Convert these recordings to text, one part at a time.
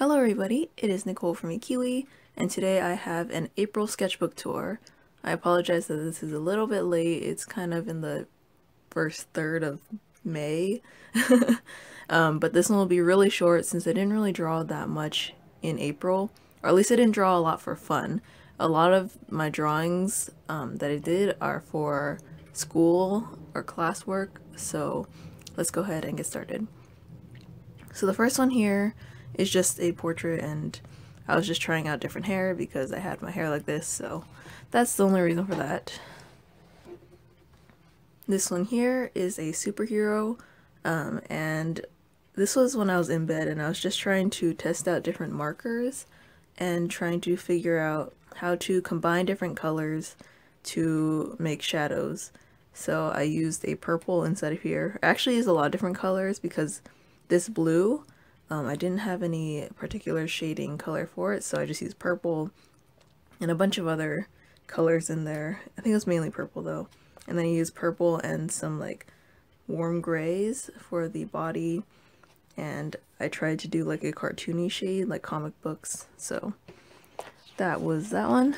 Hello everybody, it is Nicole from iiKiui, and today I have an April sketchbook tour. I apologize that this is a little bit late, it's kind of in the first third of May, but this one will be really short since I didn't really draw that much in April, or at least I didn't draw a lot for fun. A lot of my drawings that I did are for school or classwork, so let's go ahead and get started. So the first one here is just a portrait, and I was just trying out different hair because I had my hair like this, so that's the only reason for that. This one here is a superhero, and this was when I was in bed and I was just trying to test out different markers and trying to figure out how to combine different colors to make shadows. So I used a purple inside of here. I actually used a lot of different colors because this blue, I didn't have any particular shading color for it, so I just used purple and a bunch of other colors in there. I think it was mainly purple though. And then I used purple and some like warm grays for the body, and I tried to do like a cartoony shade like comic books. So that was that one.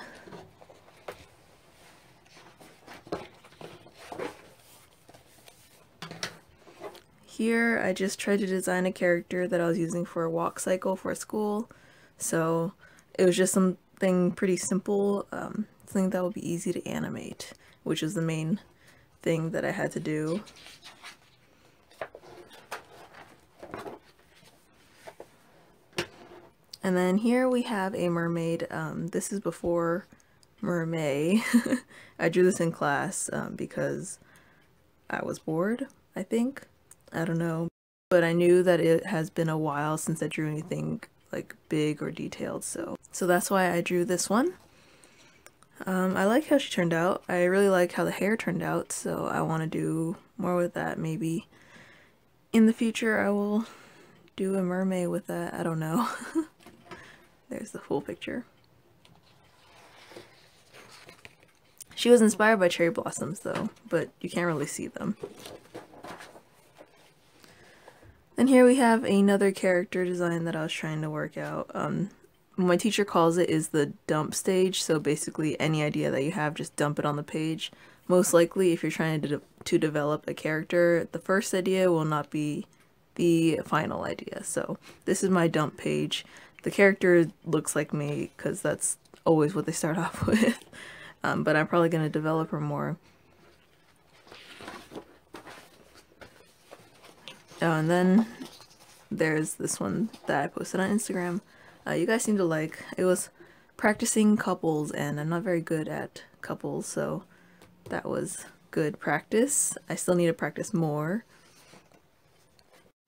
Here I just tried to design a character that I was using for a walk cycle for school, so it was just something pretty simple, something that would be easy to animate, which is the main thing that I had to do. And then here we have a mermaid. This is before Mermaid. I drew this in class because I was bored, I think. I don't know, but I knew that it has been a while since I drew anything like big or detailed, so that's why I drew this one. I like how she turned out. I really like how the hair turned out, so I want to do more with that. Maybe in the future I will do a mermaid with that. I don't know. There's the full picture. She was inspired by cherry blossoms though, but you can't really see them. And here we have another character design that I was trying to work out. My teacher calls it is the dump stage, so basically any idea that you have, just dump it on the page. Most likely if you're trying to develop a character, the first idea will not be the final idea. So this is my dump page. The character looks like me because that's always what they start off with, but I'm probably going to develop her more. Oh, and then there's this one that I posted on Instagram. You guys seem to like. It was practicing couples, and I'm not very good at couples, so that was good practice. I still need to practice more.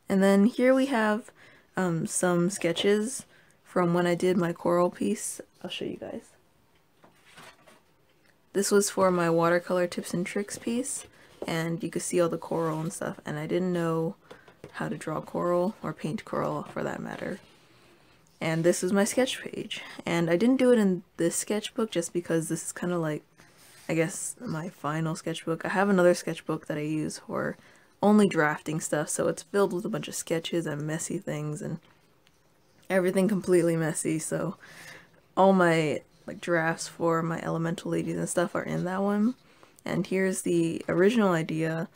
And then here we have some sketches from when I did my coral piece. I'll show you guys. This was for my watercolor tips and tricks piece, and you could see all the coral and stuff, and I didn't know how to draw coral or paint coral for that matter. And this is my sketch page, and I didn't do it in this sketchbook just because this is kind of like, I guess, my final sketchbook. I have another sketchbook that I use for only drafting stuff, so it's filled with a bunch of sketches and messy things and everything completely messy, so all my like drafts for my elemental ladies and stuff are in that one. And here's the original idea.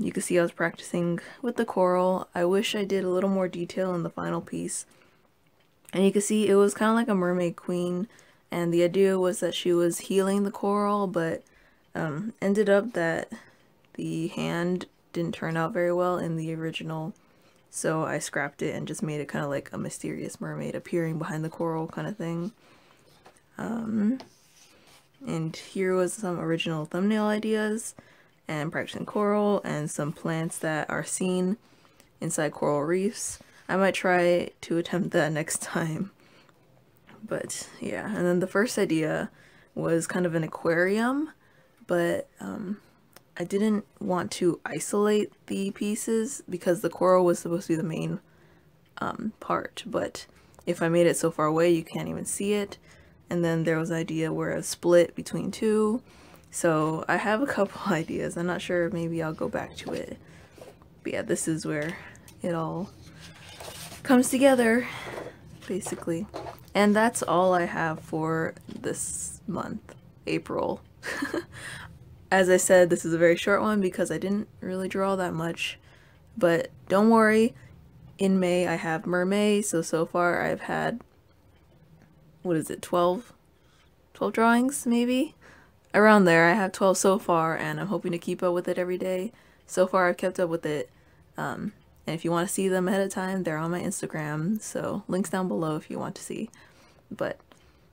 You can see I was practicing with the coral. I wish I did a little more detail in the final piece. And you can see it was kind of like a Mermaid Queen, and the idea was that she was healing the coral, but ended up that the hand didn't turn out very well in the original, so I scrapped it and just made it kind of like a mysterious mermaid appearing behind the coral kind of thing. And here was some original thumbnail ideas, and practicing coral, and some plants that are seen inside coral reefs. I might try to attempt that next time. But yeah, and then the first idea was kind of an aquarium, but I didn't want to isolate the pieces because the coral was supposed to be the main part, but if I made it so far away you can't even see it. And then there was an idea where it's split between two. So I have a couple ideas. I'm not sure, maybe I'll go back to it. But yeah, this is where it all comes together. basically. And that's all I have for this month, April. As I said, this is a very short one because I didn't really draw that much. But don't worry, in May I have Mermaid, so far I've had, what is it, 12 drawings maybe? Around there. I have 12 so far, and I'm hoping to keep up with it every day. So far I've kept up with it. And if you want to see them ahead of time, they're on my Instagram, so links down below if you want to see. But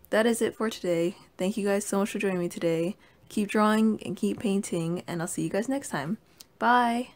that is it for today. Thank you guys so much for joining me today. Keep drawing and keep painting, and I'll see you guys next time. Bye!